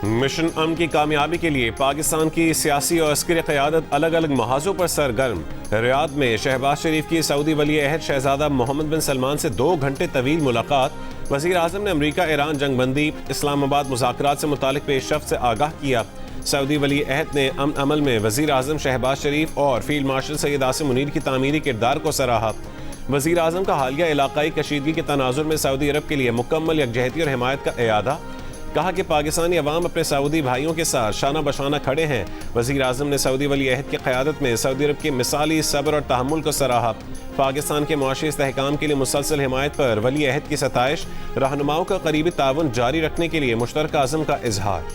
Mission अमन की कामयाबी के लिए पाकिस्तान की सियासी और अस्करी क़यादत अलग अलग महाजों पर सरगर्म। रियाद में शहबाज शरीफ की सऊदी वली अहद शहजादा मोहम्मद बिन सलमान से 2 घंटे तवील मुलाकात। वज़ीर आज़म ने अमरीका ईरान जंगबंदी इस्लामाबाद मुज़ाकरात से मुतालिक पेशरफ्त से आगाह किया। सऊदी वली अहद ने अमन अमल में वज़ीर आज़म शहबाज शरीफ और फील्ड मार्शल सैयद आसिम मुनीर की तामीरी किरदार को सराहा। वज़ीर आज़म का हालिया इलाकाई कशीदगी के तनाजुर में सऊदी अरब के लिए मुकम्मल यकजहती और हिमायत का इयादा। कहा कि पाकिस्तानी अवाम अपने सऊदी भाइयों के साथ शाना बशाना खड़े हैं। वज़ीर आज़म ने सऊदी वली अहद की क़यादत में सऊदी अरब के मिसाली सब्र और तहम्मुल को सराहा। पाकिस्तान के मुआशी इस्तेहकाम के लिए मुसलसल हिमायत पर वली अहद की सताइश। रहनुमाओं का करीबी ताउन जारी रखने के लिए मुश्तरका अज़म का इजहार।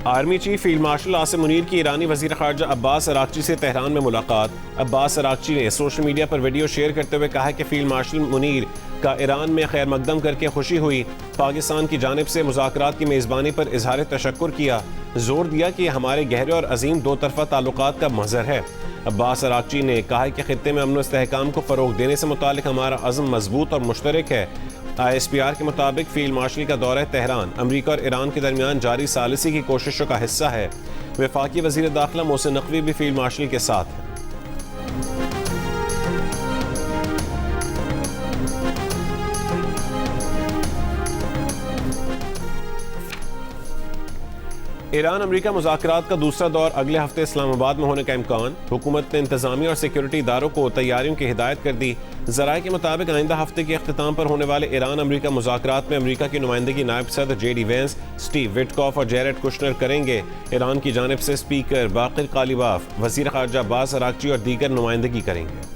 Army chief field marshal Asim Munir की ईरानी वज़ीर ख़ारजा अब्बास अराग़ची से तेहरान में मुलाकात। अब्बास अराग़ची ने सोशल मीडिया पर वीडियो शेयर करते हुए कहा कि फील्ड मार्शल मुनीर का ईरान में खैर मकदम करके खुशी हुई। पाकिस्तान की जानिब से मुज़ाकरात की मेज़बानी पर इजहार तशक्कुर किया। जोर दिया कि हमारे गहरे और अजीम दो तरफ़ा ताल्लुकात का मज़हर है। अब्बास अराग़ची ने कहा कि खित्ते में अमन और इस्तेहकाम को फ़रोग़ देने से मुतालिक हमारा अज़्म मजबूत और मुश्तरक है। ISPR के मुताबिक फील्ड मार्शल का दौरा तेहरान अमरीका और ईरान के दरमियान जारी सालिसी की कोशिशों का हिस्सा है। वफाकी वज़ीर दाखिला मोहसिन नकवी भी फील्ड मार्शल के साथ हैं। ईरान अमरीका मुज़ाकरात का दूसरा दौर अगले हफ्ते इस्लामाबाद में होने का इम्कान। हुकूमत ने इंतजामी और सिक्योरिटी इदारों को तैयारियों की हिदायत कर दी। ज़राए के मुताबिक आइंदा हफ्ते के अख्तिताम पर होने वाले ईरान अमरीका मुज़ाकरात में अमरीका की नुमाइंदगी नायब सदर JD वेंस, स्टीव विटकॉफ और जेरेड कुशनर करेंगे। ईरान की जानिब से स्पीकर बाक़िर कालिबाफ, वज़ीर ख़ारजा अब्बास अराग़ची और दीगर नुमाइंदगी करेंगे।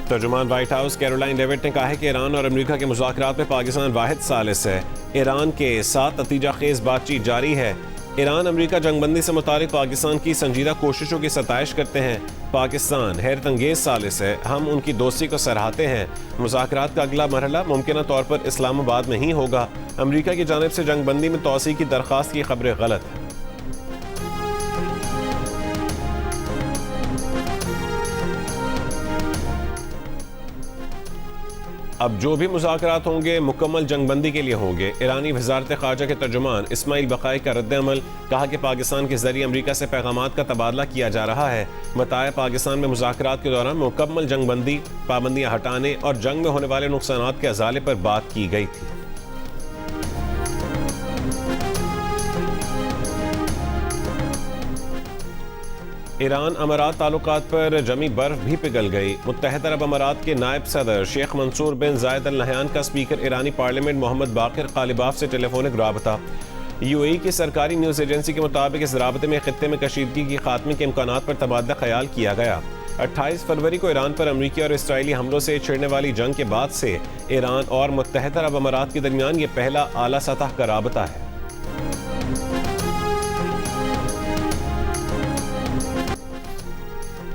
तर्जुमान व्हाइट हाउस कैरोलाइन लेविट ने कहा है कि ईरान और अमेरिका के मुज़ाकरात में पाकिस्तान वाहिद सालिस है। ईरान के साथ नतीजा खेज बातचीत जारी है। ईरान अमेरिका जंगबंदी से मुतालिक पाकिस्तान की संजीदा कोशिशों की सताइश करते हैं। पाकिस्तान हैरत अंगेज सालिस है, हम उनकी दोस्ती को सराहते हैं। मुज़ाकरात का अगला मरहला मुमकिन तौर पर इस्लामाबाद में ही होगा। अमेरिका की जानिब से जंगबंदी में तोसी की दरख्वास्त की खबरें गलत है। अब जो भी मुज़ाकरात होंगे मुकम्मल जंगबंदी के लिए होंगे। ईरानी वज़ारत ख़ारजा के तर्जुमान इस्माइल बक़ाई का रद्द-ए-अमल। कहा कि पाकिस्तान के ज़रिए अमरीका से पैगामात का तबादला किया जा रहा है। बताया पाकिस्तान में मुज़ाकरात के दौरान मुकम्मल जंगबंदी, पाबंदियाँ हटाने और जंग में होने वाले नुकसानात के अज़ाले पर बात की गई थी। ईरान अमारात ताल्लुकात पर जमी बर्फ भी पिघल गई। मुत्तहदा अरब अमारात के नायब सदर शेख मंसूर बिन जायद अल नहयान का स्पीकर ईरानी पार्लियामेंट मोहम्मद बाक़िर कालिबाफ से टेलीफोनिक राबता। UAE की सरकारी न्यूज़ एजेंसी के मुताबिक इस राबते में खित्ते में कशीदगी की खात्मे के इम्कानात पर तबादला ख्याल किया गया। 28 फरवरी को ईरान पर अमरीकी और इसराइली हमलों से छिड़ने वाली जंग के बाद से ईरान और मुत्तहदा अरब अमारात के दरमियान ये पहला आला सतह का राबता है।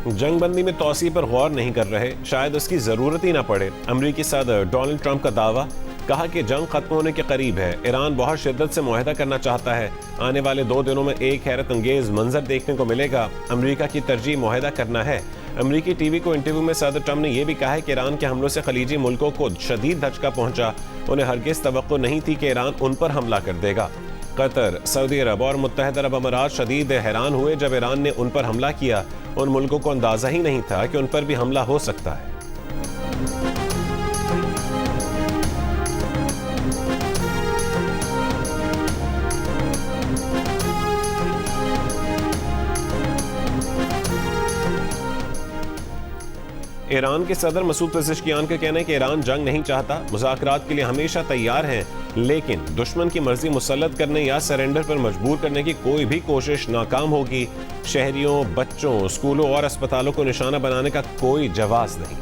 जंगबंदी में तोसी पर गौर नहीं कर रहे, शायद उसकी जरूरत ही ना पड़े। अमरीकी सदर डोनाल्ड ट्रंप का दावा। कहा कि जंग खत्म होने के करीब है। ईरान बहुत शिद्दत से मुआहदा करना चाहता है। आने वाले 2 दिनों में एक हैरत अंगेज मंजर देखने को मिलेगा। अमरीका की तरजीह मुआहदा करना है। अमरीकी TV को इंटरव्यू में सदर ट्रंप ने यह भी कहा है कि ईरान के हमलों से खलीजी मुल्कों को शदीद धचका पहुंचा। उन्हें हरगिज़ तवक्को नहीं थी कि ईरान उन पर हमला कर देगा। कतर, सऊदी अरब और मुत्तहदा अरब अमारात शदीद हैरान हुए जब ईरान ने उन पर हमला किया। उन मुल्कों को अंदाजा ही नहीं था कि उन पर भी हमला हो सकता है। ईरान के सदर मसूद पेज़ेश्कियान का कहना है कि ईरान जंग नहीं चाहता, मुज़ाकरात के लिए हमेशा तैयार हैं, लेकिन दुश्मन की मर्जी मुसल्लत करने या सरेंडर पर मजबूर करने की कोई भी कोशिश नाकाम होगी। शहरियों, बच्चों, स्कूलों और अस्पतालों को निशाना बनाने का कोई जवाब नहीं।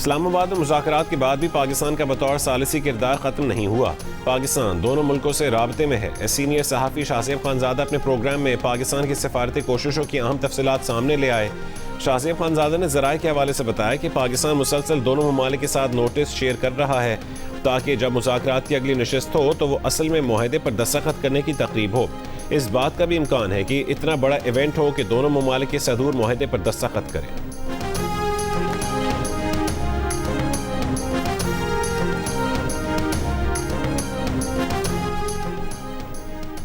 इस्लामाबाद में मुज़ाकरात के बाद भी पाकिस्तान का बतौर सालिसी किरदार ख़त्म नहीं हुआ। पाकिस्तान दोनों मुल्कों से राबते में है। सीनियर सहाफ़ी शाहज़ेब खानज़ादा अपने प्रोग्राम में पाकिस्तान की सफारती कोशिशों की अहम तफसीलात सामने ले आए। शाहज़ेब खानज़ादा ने ज़राए के हवाले से बताया कि पाकिस्तान मुसलसल दोनों ममालिक के साथ नोटिस शेयर कर रहा है ताकि जब मुज़ाकरात की अगली नशिस्त हो तो वो असल में मुआहदे पर दस्तखत करने की तकरीब हो। इस बात का भी इम्कान है कि इतना बड़ा इवेंट हो कि दोनों ममालिक के सदूर मुआहदे पर दस्तखत करें।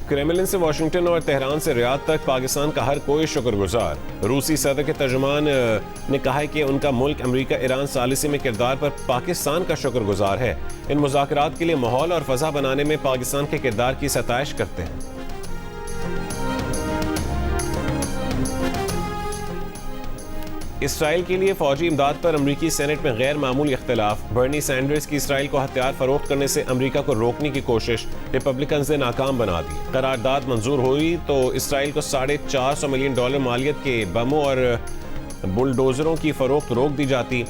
क्रेमलिन से वाशिंगटन और तेहरान से रियाद तक पाकिस्तान का हर कोई शुक्रगुजार। रूसी सदर के तर्जुमान ने कहा है कि उनका मुल्क अमेरिका ईरान सालिसी में किरदार पर पाकिस्तान का शुक्रगुजार है। इन मुज़ाकरात के लिए माहौल और फ़ज़ा बनाने में पाकिस्तान के किरदार की सताइश करते हैं। इसराइल के लिए फौजी इमदाद पर अमरीकी सेनेट में गैर मामूली इख्तिलाफ। बर्नी सैंडर्स की इसराइल को हथियार फरोख्त करने से अमरीका को रोकने की कोशिश रिपब्लिकन ने नाकाम बना दी। करारदाद मंजूर हुई तो इसराइल को $450 मिलियन मालियत के बमों और बुलडोजरों की फरोख्त रोक दी जाती।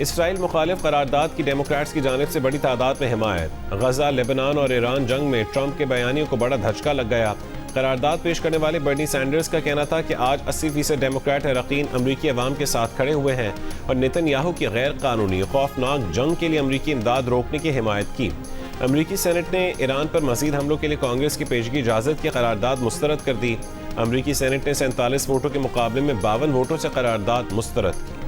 इसराइल मुखालिफ करारदाद की डेमोक्रेट्स की जानिब से बड़ी तादाद में हिमायत। गजा, लेबनान और ईरान जंग में ट्रंप के बयानियों को बड़ा धचका लग गया। करारदाद पेश करने वाले बर्नी सैंडर्स का कहना था कि आज 80% डेमोक्रेट अरकान अमरीकी अवाम के साथ खड़े हुए हैं और नेतन्याहू की गैर कानूनी खौफनाक जंग के लिए अमरीकी इमदाद रोकने की हिमायत की। अमरीकी सेनेट ने ईरान पर मजीद हमलों के लिए कांग्रेस की पेशगी इजाज़त की करारदाद मुस्तरद कर दी। अमरीकी सेनेट ने 47 वोटों के मुकाबले में 52 वोटों से करारदाद मुस्तरद की।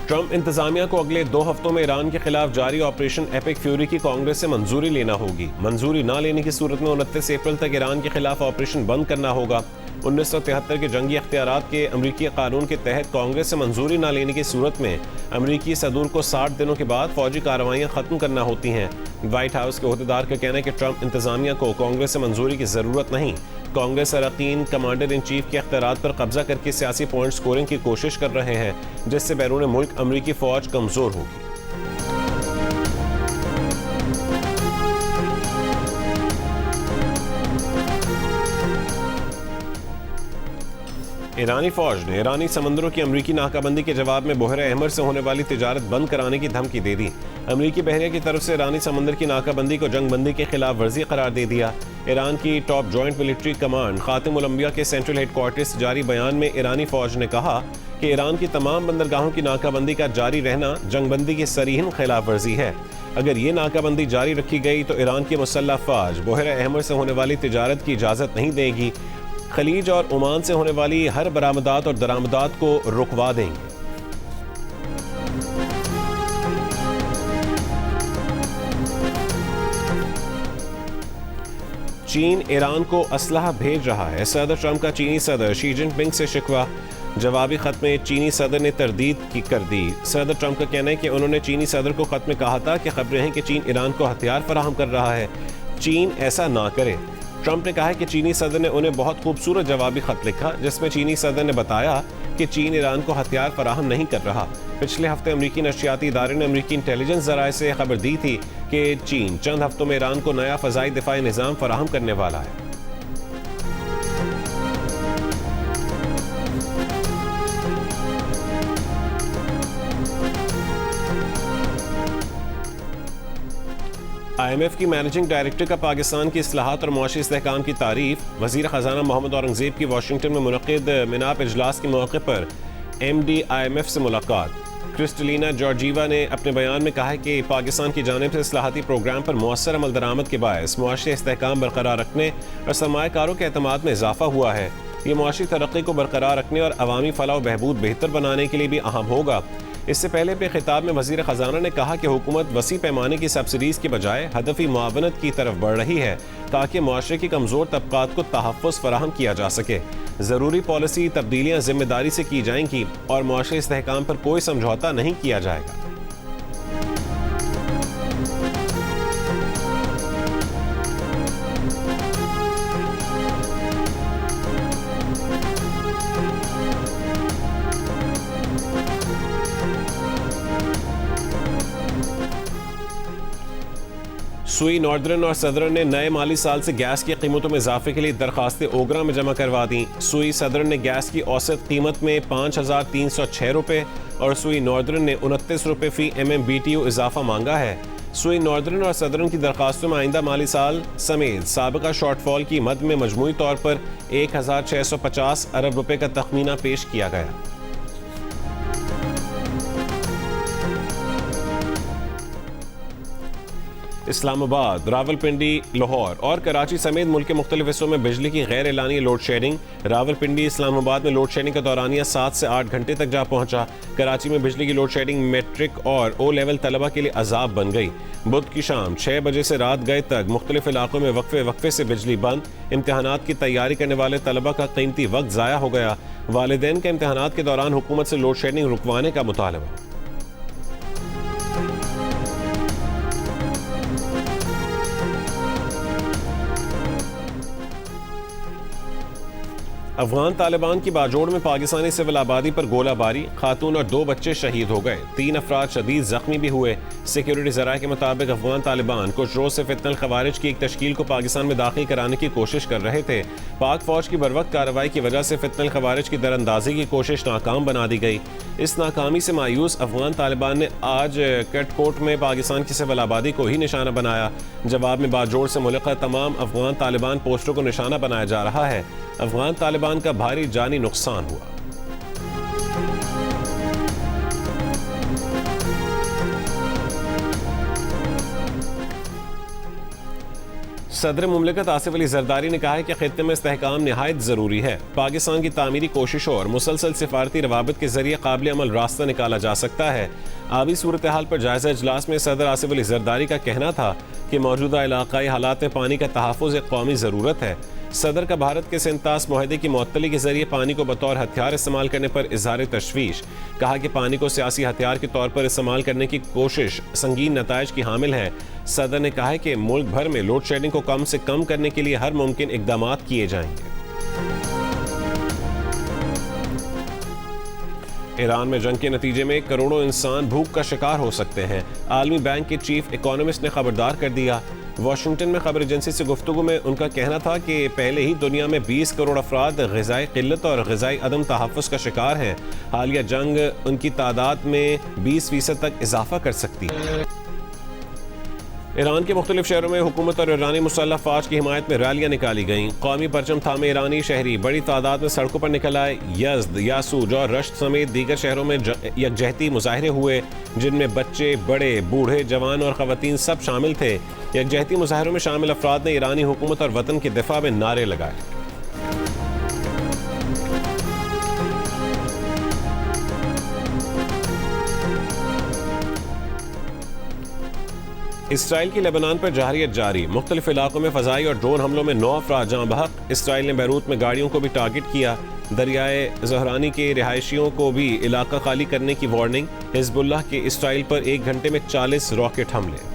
ट्रंप इंतजामिया को अगले 2 हफ्तों में ईरान के खिलाफ जारी ऑपरेशन एपिक फ्यूरी की कांग्रेस से मंजूरी लेना होगी। मंजूरी ना लेने की सूरत में 29 अप्रैल तक ईरान के खिलाफ ऑपरेशन बंद करना होगा। 1973 के जंगी अख्तियारात के अमरीकी कानून के तहत कांग्रेस से मंजूरी ना लेने की सूरत में अमरीकी सदूर को 60 दिनों के बाद फौजी कार्रवाइयाँ खत्म करना होती हैं। व्हाइट हाउस के अहदेदार का कहना है कि ट्रंप इंतजामिया को कांग्रेस से मंजूरी की जरूरत नहीं। कांग्रेस अरकान कमांडर इन चीफ के अख्तियारात पर कब्जा करके सियासी पॉइंट स्कोरिंग की कोशिश कर रहे हैं, जिससे बैरून मुल्क अमरीकी फौज कमजोर होगी। ईरानी फौज ने ईरानी समंदरों की अमरीकी नाकाबंदी के जवाब में बहर अहमर से होने वाली तिजारत बंद कराने की धमकी दे दी। अमरीकी बहरिया की तरफ से ईरानी समंदर की नाकाबंदी को जंगबंदी के खिलाफ वर्जी करार दे दिया। ईरान की टॉप जॉइंट मिलिट्री कमांड खातिमुल अंबिया के सेंट्रल हेडक्वार्टर से जारी बयान में ईरानी फौज ने कहा कि ईरान की तमाम बंदरगाहों की नाकाबंदी का जारी रहना जंगबंदी की सरीहन खिलाफ वर्जी है। अगर ये नाकाबंदी जारी रखी गई तो ईरान की मुसल्लह फौज बहर अहमर से होने वाली तिजारत की इजाज़त नहीं देगी। खलीज और ओमान से होने वाली हर बरामदात और दरामदात को रुकवा देंगे। चीन ईरान को असलहा भेज रहा है। सदर ट्रंप का चीनी सदर शी जिनपिंग से शिकवा। जवाबी खत में चीनी सदर ने तरदीद कर दी। सदर ट्रंप का कहना है कि उन्होंने चीनी सदर को खत में कहा था कि खबरें हैं कि चीन ईरान को हथियार फराहम कर रहा है। चीन ऐसा ना करे। ट्रंप ने कहा है कि चीनी सदर ने उन्हें बहुत खूबसूरत जवाबी खत लिखा, जिसमें चीनी सदर ने बताया कि चीन ईरान को हथियार फराहम नहीं कर रहा। पिछले हफ्ते अमरीकी नशियाती इदारे ने अमरीकी इंटेलिजेंस जराए से खबर दी थी कि चीन चंद हफ्तों में ईरान को नया फ़ज़ाई दिफाई निज़ाम फराहम करने वाला है। IMF की मैनेजिंग डायरेक्टर का पाकिस्तान की इस्लाहात और मुआशी इस्तेहकाम की तारीफ। वज़ीर ख़जाना मोहम्मद औरंगज़ेब की वाशिंगटन में मुनक़िद मिनाप इजलास के मौके पर MD IMF से मुलाकात। क्रिस्टलिना जॉर्जीवा ने अपने बयान में कहा है कि पाकिस्तान की जानिब से इस्लाहाती प्रोग्राम पर मौसर अमल दरामद के बायस मुआशी इस्तेहकाम बरकरार रखने और सरमायाकारों के एतमाद में इजाफा हुआ है। ये मुआशी तरक्की को बरकरार रखने और अवामी फलाह व बहबूद बेहतर बनाने के लिए भी अहम होगा। इससे पहले अपने खिताब में वज़ीर ख़जाना ने कहा कि हुकूमत वसी पैमाने की सब्सिडीज़ के बजाय हदफी मुआवनत की तरफ बढ़ रही है ताकि मुआशरे की कमज़ोर तबक़ात को तहफ़्फ़ुज़ फ़राहम किया जा सके। ज़रूरी पॉलिसी तब्दीलियाँ ज़िम्मेदारी से की जाएंगी और मुआशरे इस्तेहकाम पर कोई समझौता नहीं किया जाएगा। सुई नॉर्दर्न और सदर्न ने नए माली साल से गैस की कीमतों में इजाफे के लिए दरखास्तें ओगरा में जमा करवा दी। सुई सदर्न ने गैस की औसत कीमत में 5,306 रुपये और सुई नॉर्दर्न ने 29 रुपये फी MMBTU इजाफा मांगा है। सुई नॉर्दर्न और सदर्न की दरखास्तों में आइंदा माली साल समेत साबिका शॉर्टफॉल की मद में मजमूई तौर पर 1,650 अरब रुपये का तखमीना पेश किया गया। इस्लामाबाद, रावलपिंडी, लाहौर और कराची समेत मुल्क के मुख्तलिफ हिस्सों में बिजली की गैर एलानी लोड शेडिंग। रावलपिंडी, इस्लामाबाद में लोड शेडिंग का दौरानिया 7 से 8 घंटे तक जा पहुंचा। कराची में बिजली की लोड शेडिंग मैट्रिक और O लेवल तलबा के लिए अजाब बन गई। बुध की शाम 6 बजे से रात गए तक मुख्तलिफ इलाकों में वक्फे से बिजली बंद। इम्तहानात की तैयारी करने वाले तलबा का कीमती वक्त ज़ाया हो गया। वालिदैन का इम्तहानात के दौरान हुकूमत से लोड शेडिंग रुकवाने का मुतालबा। अफगान तालिबान की बाजोड़ में पाकिस्तानी सिविल आबादी पर गोलाबारी, खातून और 2 बच्चे शहीद हो गए। 3 अफराद शदीद जख्मी भी हुए। सिक्योरिटी ज़राए के मुताबिक अफगान तालिबान कुछ रोज से फितनल खवारिज की एक तश्कील को पाकिस्तान में दाखिल कराने की कोशिश कर रहे थे। पाक फौज की बरवक्त कार्रवाई की वजह से फितनल खवारिज की दरअंदाजी की कोशिश नाकाम बना दी गई। इस नाकामी से मायूस अफगान तालिबान ने आज कटकोट में पाकिस्तान की सिविल आबादी को ही निशाना बनाया। जवाब में बाजोड़ से मुल्का तमाम अफगान तालिबान पोस्टों को निशाना बनाया जा रहा है। अफगान तालिबान का भारी जानी नुकसान हुआ। सदर मुमलिकत आसिफ अली जरदारी ने कहा है कि खित्ते में इस्तेहकाम निहायत ज़रूरी है। पाकिस्तान की तामीरी कोशिशों और मुसलसल सिफारती रवाबित के जरिए काबिल अमल रास्ता निकाला जा सकता है। आबी सूरत हाल पर जायजा इजलास में सदर आसिफ अली जरदारी का कहना था कि मौजूदा इलाकाई हालात में पानी का तहफ़्फ़ुज़ एक कौमी ज़रूरत है। सदर का भारत के सिंतास मुआहदे की मुअत्तली के जरिए पानी को बतौर हथियार इस्तेमाल करने पर इजहार तशवीश। कहा कि पानी को सियासी हथियार के तौर पर इस्तेमाल करने की कोशिश संगीन नताइज की हामिल है। सदर ने कहा है कि मुल्क भर में लोड शेडिंग को कम से कम करने के लिए हर मुमकिन इकदाम किए जाएंगे। ईरान में जंग के नतीजे में करोड़ों इंसान भूख का शिकार हो सकते हैं। आलमी बैंक के चीफ इकोनॉमिस्ट ने खबरदार कर दिया। वाशिंगटन में खबर एजेंसी से गुफ्तगू में उनका कहना था कि पहले ही दुनिया में 20 करोड़ अफराद ग़िज़ाई क़िल्लत और ग़िज़ाई अदम तहफ़्फ़ुज़ का शिकार हैं। हालिया जंग उनकी तादाद में 20% तक इजाफा कर सकती है। ईरान के मुख्तलिफ शहरों में हुकूमत और ईरानी मुसल्लह फ़ौज की हिमायत में रैलियाँ निकाली गईं। कौमी परचम थामे ईरानी शहरी बड़ी तादाद में सड़कों पर निकल आए। यज़्द, यासूज और रश्त समेत दीगर शहरों में यकजहती मुजाहरे हुए, जिनमें बच्चे, बड़े, बूढ़े, जवान और ख़वातीन सब शामिल थे। यकजहती मुजाहरों में शामिल अफराद ने ईरानी हुकूमत और वतन के दिफा में नारे लगाए। इसराइल की लेबनान पर जहरियत जारी। मुख्तलिफ इलाकों में फ़ज़ाई और ड्रोन हमलों में 9 अफराद जाँ बहक। इसराइल ने बैरूत में गाड़ियों को भी टारगेट किया। दरियाए ज़हरानी के रिहायशियों को भी इलाका खाली करने की वार्निंग। हिज़्बुल्लाह के इसराइल पर 1 घंटे में 40 रॉकेट हमले।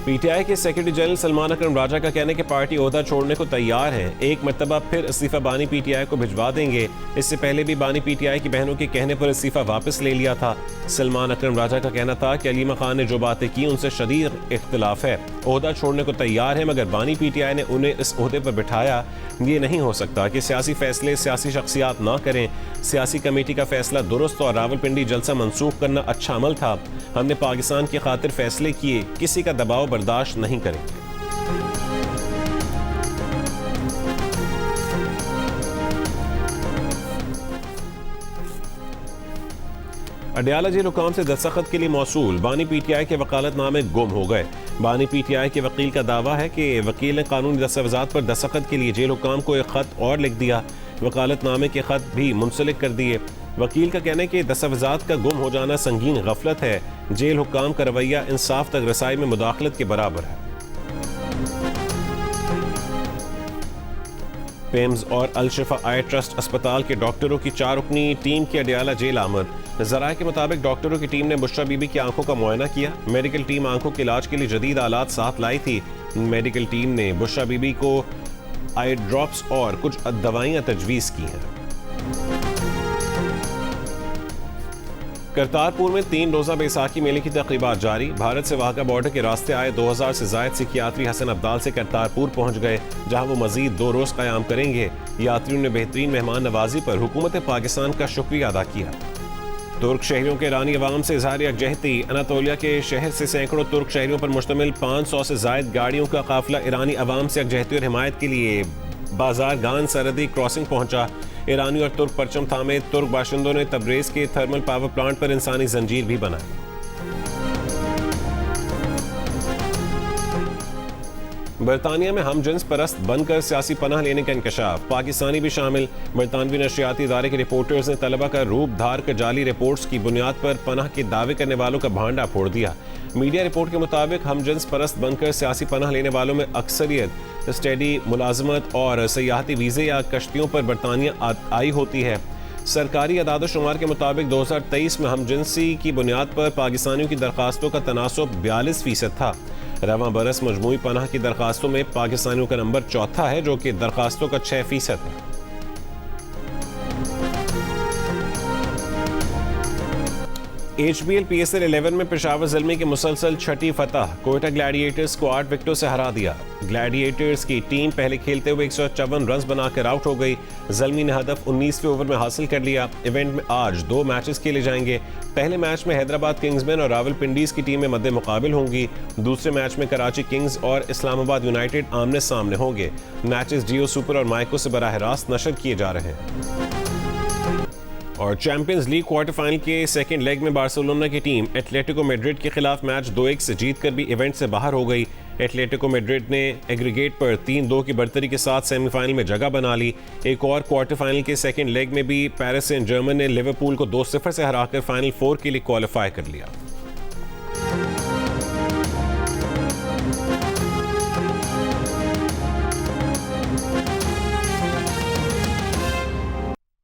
पीटीआई के सेक्रेटरी जनरल सलमान अकरम राजा का कहना है कि पार्टी ओहदा छोड़ने को तैयार है। एक मरतबा फिर इस्तीफा बानी पीटीआई को भिजवा देंगे। इससे पहले भी बानी पीटीआई की बहनों के कहने पर इस्तीफा वापस ले लिया था। सलमान अकरम राजा का कहना था कि अलीमा खान ने जो बातें की उनसे शदीद इख्तिलाफ है। ओहदा छोड़ने को तैयार है, मगर बानी पीटीआई ने उन्हें इस ओहदे पर बिठाया। ये नहीं हो सकता कि सियासी फैसले सियासी शख्सियात ना करें। सियासी कमेटी का फैसला दुरुस्त और रावलपिंडी जलसा मनसूख करना अच्छा अमल था। हमने पाकिस्तान की खातिर फैसले किए, किसी का दबाव बर्दाश्त नहीं करेंगे। अडयाला जेल हुकाम से दस्तखत के लिए मौसूल। बानी पीटीआई के वकालतनामे गुम हो गए। बानी पीटीआई के वकील का दावा है कि वकील ने कानूनी दस्तावेजात पर दस्तखत के लिए जेल हुकाम को एक खत और लिख दिया। वकालतनामे के खत भी मुंसलिक कर दिए। वकील का कहना है कि दस्तावेजात का गुम हो जाना संगीन गफलत है। जेल हुकाम का रवैया इंसाफ तक रसाई में मुदाखलत के बराबर है। पेम्स और अल-शिफा आई ट्रस्ट अस्पताल के डॉक्टरों की 4 रुकनी टीम की अडयाला जेल आमद। ज़राए के मुताबिक डॉक्टरों की टीम ने बुशरा बीबी की आंखों का मुआयना किया। मेडिकल टीम आंखों के इलाज के लिए जदीद आलात साथ लाई थी। मेडिकल टीम ने बुशरा बीबी को आई ड्रॉप्स और कुछ दवाइयाँ तजवीज़ की हैं। करतारपुर में 3 रोज़ा बैसाखी मेले की तकरीबात जारी। भारत से वाघा बॉर्डर के रास्ते आए 2000 से जायद सिख यात्री हसन अब्दाल से करतारपुर पहुंच गए, जहां वो मजीद 2 रोज़ क़याम करेंगे। यात्रियों ने बेहतरीन मेहमान नवाजी पर हुकूमत पाकिस्तान का शुक्रिया अदा किया। तुर्क शहरियों के ईरानी अवाम से इज़हार यकजहती। अनातोलिया के शहर से सैकड़ों तुर्क शहरियों पर मुश्तमिल 500 से जायद गाड़ियों का काफिला ईरानी अवाम से यकजहती और हिमायत के लिए बाजार गान सरहदी क्रॉसिंग पहुंचा। ईरानी और तुर्क परचम थामे तुर्क बाशिंदों ने तब्रेज़ के थर्मल पावर प्लांट पर इंसानी जंजीर भी बनाई। बरतानिया में हम जिन्स परस्त बनकर सियासी पनाह लेने का इंकशाफ, पाकिस्तानी भी शामिल। बरतानवी नशरियाती इदारे के रिपोर्टर्स ने तलबा का रूप धार कर जाली रिपोर्ट्स की बुनियाद पर पनाह के दावे करने वालों का भांडा फोड़ दिया। मीडिया रिपोर्ट के मुताबिक हम जिन्स परस्त बनकर सियासी पनाह लेने वालों में अक्सरियत स्टडी, मुलाजमत और सयाहती वीज़े या कश्तियों पर बरतानिया आई होती है। सरकारी अदाद-ओ-शुमार के मुताबिक 2023 में हम जिन्सी की बुनियाद पर पाकिस्तानियों की दरखास्तों का तनासुब 42% था। रवां बरस मजमूई पनाह की दरखास्तों में पाकिस्तानियों का नंबर चौथा है, जो कि दरखास्तों का 6% है। HBL PSL 11 में पेशावर ज़ल्मी की मुसलसल छठी फतह। कोयटा ग्लैडिएटर्स को 8 विकेटों से हरा दिया। ग्लैडिएटर्स की टीम पहले खेलते हुए 154 रन बनाकर आउट हो गई। ज़ल्मी ने हदफ 19वें ओवर में हासिल कर लिया। इवेंट में आज 2 मैचेस खेले जाएंगे। पहले मैच में हैदराबाद किंग्समैन और रावलपिंडीज की टीमें मद्दे मुकाबिल होंगी। दूसरे मैच में कराची किंग्स और इस्लामाबाद यूनाइटेड आमने सामने होंगे। मैचेस जियो सुपर और माइको से बराह रास्त नशर किए जा रहे हैं। और चैंपियंस लीग क्वार्टर फाइनल के सेकेंड लेग में बार्सिलोना की टीम एटलेटिको मैड्रिड के खिलाफ मैच 2-1 से जीतकर भी इवेंट से बाहर हो गई। एटलेटिको मैड्रिड ने एग्रीगेट पर 3-2 की बढ़तरी के साथ सेमीफाइनल में जगह बना ली। एक और क्वार्टर फाइनल के सेकेंड लेग में भी पेरिस सेंट जर्मन ने लिवरपूल को 2-0 से हराकर फाइनल 4 के लिए क्वालिफाई कर लिया।